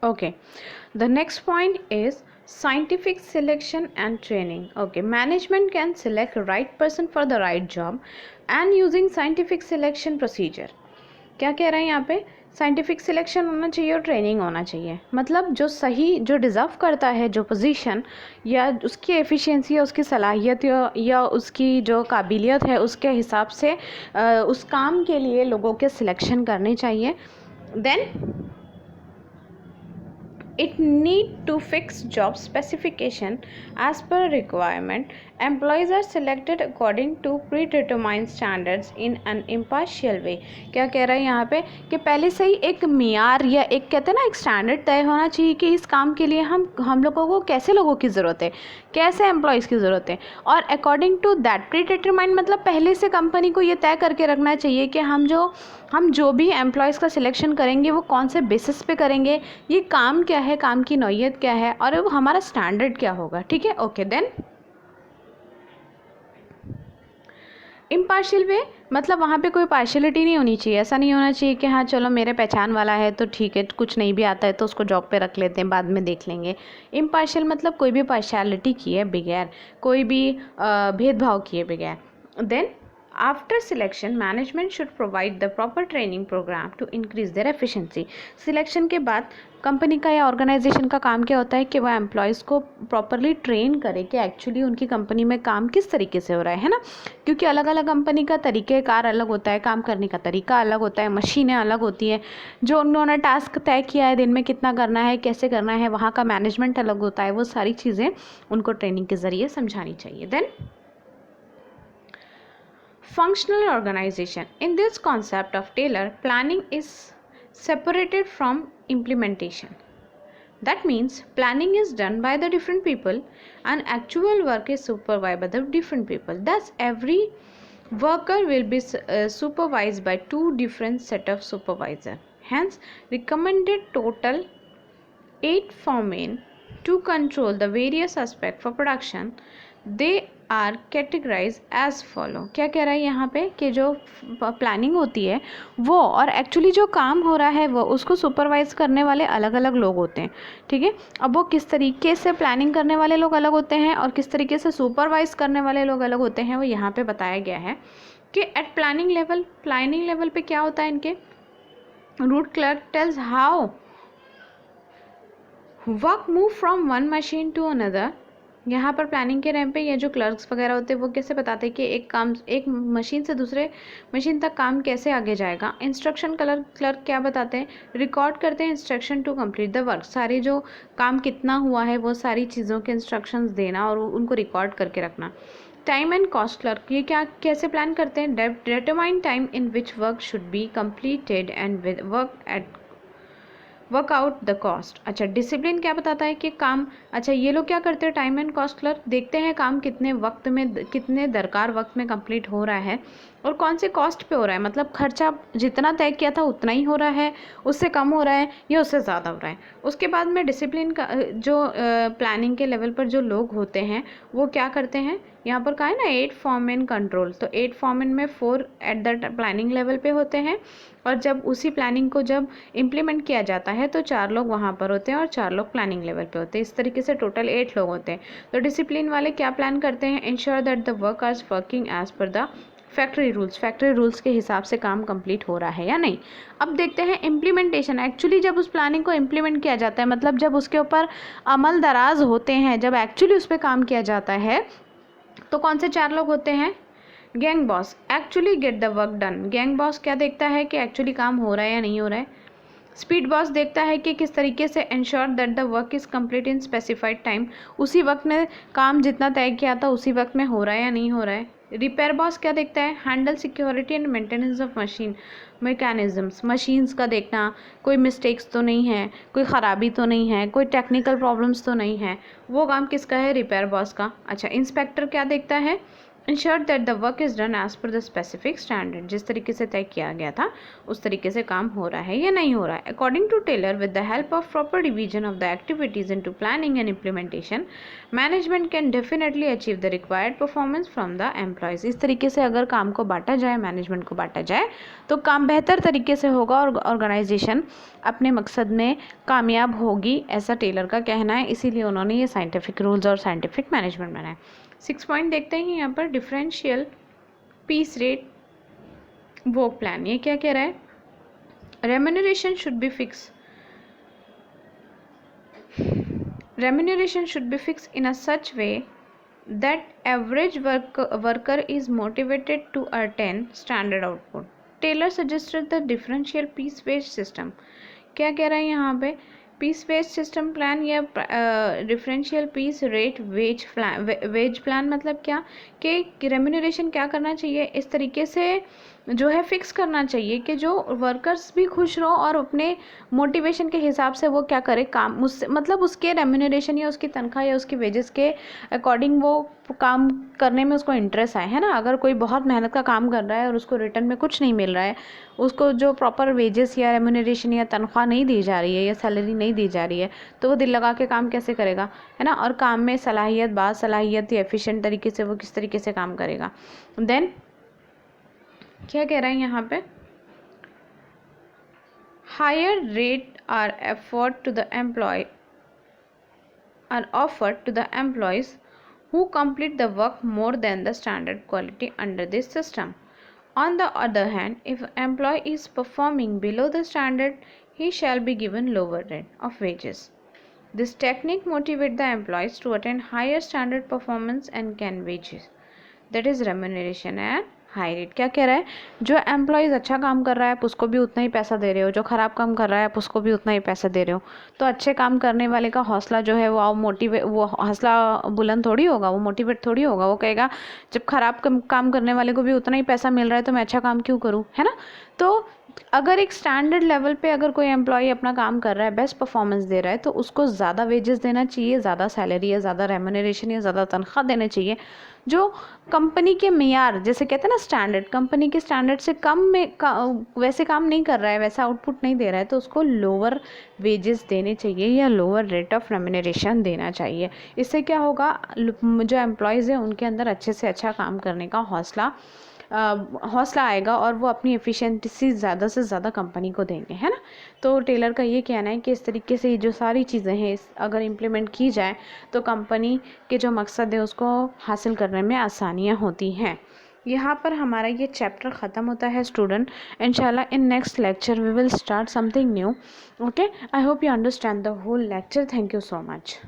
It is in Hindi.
Okay, the next point is scientific selection and training. Okay, management can select right person for the right job and using scientific selection procedure. क्या कह रहे हैं यहाँ पे? साइंटिफिक सिलेक्शन होना चाहिए और ट्रेनिंग होना चाहिए। मतलब जो सही, जो डिज़र्व करता है जो पोजीशन, या उसकी एफिशिएंसी या उसकी सलाहियत या उसकी जो काबिलियत है, उसके हिसाब से उस काम के लिए लोगों के सिलेक्शन करनी चाहिए। Then it need to fix job specification as per requirement. Employees are selected according to predetermined standards in an impartial way. क्या कह रहा है यहाँ पे कि पहले से ही एक मियार या एक कहते हैं ना एक स्टैंडर्ड तय होना चाहिए कि इस काम के लिए हम लोगों को कैसे लोगों की ज़रूरत है, कैसे एम्प्लॉयज़ की ज़रूरत है, और अकॉर्डिंग टू दैट प्रीडिटरमाइंड मतलब पहले से कंपनी को ये तय करके रखना चाहिए कि हम जो भी एम्प्लॉयज़ का सिलेक्शन करेंगे वो कौन से बेसिस पे करेंगे, ये काम क्या है, काम की नौइयत क्या है, और वो हमारा स्टैंडर्ड क्या होगा। ठीक है, ओके। देन इम्पार्शियल वे मतलब वहाँ पे कोई पार्शियलिटी नहीं होनी चाहिए। ऐसा नहीं होना चाहिए कि हाँ चलो मेरे पहचान वाला है तो ठीक है, कुछ नहीं भी आता है तो उसको जॉब पे रख लेते हैं, बाद में देख लेंगे। इम्पार्शियल मतलब कोई भी पार्शियलिटी किए बगैर, कोई भी भेदभाव किए बगैर। Then after selection management should provide the proper training program to increase their efficiency. Selection के बाद कंपनी का या ऑर्गेनाइजेशन का काम क्या होता है कि वह एम्प्लॉयज़ को प्रॉपरली ट्रेन करे कि एक्चुअली उनकी कंपनी में काम किस तरीके से हो रहा है ना, क्योंकि अलग अलग कंपनी का तरीक़ेकार अलग होता है, काम करने का तरीका अलग होता है, मशीनें अलग होती हैं, जो उन्होंने टास्क तय किया है दिन में कितना करना है, कैसे करना है, वहाँ का मैनेजमेंट अलग होता है। वो सारी चीज़ें उनको ट्रेनिंग के ज़रिए समझानी चाहिए। Then functional organization. In this concept of Taylor, planning is separated from implementation. That means planning is done by the different people and actual work is supervised by the different people. Thus, every worker will be supervised by two different set of supervisor. Hence, recommended total 8 foremen to control the various aspects for production. They are categorize as follow. क्या कह रहा है यहाँ पे कि जो प्लानिंग होती है वो और एक्चुअली जो काम हो रहा है वो उसको सुपरवाइज करने वाले अलग अलग लोग होते हैं। ठीक है, अब वो किस तरीके से प्लानिंग करने वाले लोग अलग होते हैं और किस तरीके से सुपरवाइज करने वाले लोग अलग होते हैं, वो यहाँ पे बताया गया है कि एट प्लानिंग लेवल पे क्या होता है इनके, route clerk tells how work move from one machine to another. यहाँ पर प्लानिंग के टाइम पे ये जो क्लर्क्स वगैरह होते हैं वो कैसे बताते हैं कि एक मशीन से दूसरे मशीन तक काम कैसे आगे जाएगा। इंस्ट्रक्शन क्लर्क क्या बताते हैं, रिकॉर्ड करते हैं instruction to complete the work. सारी जो काम कितना हुआ है वो सारी चीज़ों के इंस्ट्रक्शंस देना और उनको रिकॉर्ड करके रखना। टाइम एंड कॉस्ट क्लर्क ये क्या कैसे प्लान करते हैं, determine time in which work should be completed and work out the cost. अच्छा, डिसिप्लिन क्या बताता है कि काम, अच्छा ये लोग क्या करते हैं, टाइम एंड कॉस्ट क्लर्क देखते हैं काम कितने वक्त में, कितने दरकार वक्त में कंप्लीट हो रहा है और कौन से कॉस्ट पे हो रहा है, मतलब खर्चा जितना तय किया था उतना ही हो रहा है, उससे कम हो रहा है या उससे ज़्यादा हो रहा है। उसके बाद में डिसिप्लिन का जो प्लानिंग के लेवल पर जो लोग होते हैं वो क्या करते हैं, यहाँ पर कहा है ना 8 फॉर्मैन कंट्रोल, तो 8 फॉर्मैन में 4 एट द प्लानिंग लेवल पे होते हैं और जब उसी प्लानिंग को जब इम्प्लीमेंट किया जाता है तो 4 लोग वहाँ पर होते हैं और 4 लोग प्लानिंग लेवल पे होते हैं। इस तरीके से टोटल 8 लोग होते हैं। तो डिसिप्लिन वाले क्या प्लान करते हैं, ensure that the work are working as per the factory rules के हिसाब से काम कंप्लीट हो रहा है या नहीं। अब देखते हैं इम्प्लीमेंटेशन। एक्चुअली जब उस प्लानिंग को इम्प्लीमेंट किया जाता है, मतलब जब उसके ऊपर अमल दराज होते हैं, जब एक्चुअली उस पर काम किया जाता है, तो कौन से 4 लोग होते हैं, gang boss actually get the work done. Gang boss क्या देखता है कि एक्चुअली काम हो रहा है या नहीं हो रहा है। स्पीड बॉस देखता है कि किस तरीके से ensure that the work is complete in specified time, उसी वक्त में काम जितना तय किया था उसी वक्त में हो रहा है या नहीं हो रहा है। रिपेयर बॉस क्या देखता है, handle security and maintenance of machine mechanisms, machines का देखना, कोई मिस्टेक्स तो नहीं है, कोई ख़राबी तो नहीं है, कोई टेक्निकल प्रॉब्लम्स तो नहीं है, वो काम किसका है, रिपेयर बॉस का। अच्छा, इंस्पेक्टर क्या देखता है ensure that the work is done as per the specific standard, जिस तरीके से तय किया गया था उस तरीके से काम हो रहा है या नहीं हो रहा है। According to Taylor, with the help of proper division of the activities into planning and implementation, management can definitely achieve the required performance from the employees. इस तरीके से अगर काम को बांटा जाए, मैनेजमेंट को बांटा जाए, तो काम बेहतर तरीके से होगा और ऑर्गेनाइजेशन अपने मकसद में कामयाब होगी, ऐसा टेलर का कहना है। इसीलिए उन्होंने ये साइंटिफिक रूल्स और साइंटिफिक मैनेजमेंट बनाए। 6 पॉइंट देखते हैं यहाँ पर। Differential piece rate work plan, ये क्या कह रहा है? Remuneration should be fix, remuneration should be fixed in a such way that average worker is motivated to attain standard output. Taylor suggested the differential piece wage system. क्या कह रहा है यहाँ पे? पीस वेज सिस्टम प्लान या differential piece rate wage plan. Wage plan मतलब क्या कि रेम्यूनरेशन क्या करना चाहिए, इस तरीके से जो है फिक्स करना चाहिए कि जो वर्कर्स भी खुश रहो और अपने मोटिवेशन के हिसाब से वो क्या करे, काम उससे मतलब उसके रेम्यूनरेशन या उसकी तनख्वाह या उसकी वेजेस के अकॉर्डिंग वो काम करने में उसको इंटरेस्ट आए, है ना। अगर कोई बहुत मेहनत का काम कर रहा है और उसको रिटर्न में कुछ नहीं मिल रहा है, उसको जो प्रॉपर वेजेस या रेम्यूनरेशन या तनख्वाह नहीं दी जा रही है या सैलरी नहीं दी जा रही है, तो वो दिल लगा के काम कैसे करेगा, है ना। और काम में सलाहियत, बासलाहियत या एफिशिएंट तरीके से वो किस तरीके से काम करेगा। देन क्या कह रहा है यहाँ पे? Higher rate are offered to the employee are offered to the employees who complete the work more than the standard quality under this system. On the other hand, if an employee is performing below the standard, he shall be given lower rate of wages. This technique motivates the employees to attain higher standard performance and can wages, that is remuneration and high rate. क्या कह रहा है? जो एम्प्लॉयज़ अच्छा काम कर रहा है आप उसको भी उतना ही पैसा दे रहे हो, जो ख़राब काम कर रहा है आप उसको भी उतना ही पैसा दे रहे हो, तो अच्छे काम करने वाले का हौसला जो है वो हौसला बुलंद थोड़ी होगा, वो मोटिवेट थोड़ी होगा। वो कहेगा जब ख़राब काम करने वाले को भी उतना ही पैसा मिल रहा है तो मैं अच्छा काम क्यों करूँ, है ना। तो अगर एक स्टैंडर्ड लेवल पे अगर कोई एम्प्लॉय अपना काम कर रहा है, बेस्ट परफॉर्मेंस दे रहा है, तो उसको ज़्यादा वेजेस देना चाहिए, ज़्यादा सैलरी या ज़्यादा रेम्यूनरेशन या ज़्यादा तनख्वाह देना चाहिए। जो कंपनी के मेयार, जैसे कहते हैं ना स्टैंडर्ड, कंपनी के स्टैंडर्ड से कम में वैसे काम नहीं कर रहा है, वैसा आउटपुट नहीं दे रहा है, तो उसको लोअर वेजेस देने चाहिए या लोअर रेट ऑफ रेम्यूनरेशन देना चाहिए। इससे क्या होगा, जो एम्प्लॉयज़ हैं उनके अंदर अच्छे से अच्छा काम करने का हौसला आएगा और वो अपनी एफिशिएंसी ज़्यादा से ज़्यादा कंपनी को देंगे, है ना। तो टेलर का ये कहना है कि इस तरीके से जो सारी चीज़ें हैं अगर इम्प्लीमेंट की जाए तो कंपनी के जो मकसद है उसको हासिल करने में आसानियाँ होती हैं। यहाँ पर हमारा ये चैप्टर ख़त्म होता है स्टूडेंट। इंशाल्लाह in next lecture we will start something new. Okay, I hope you understand the whole lecture. Thank you so much.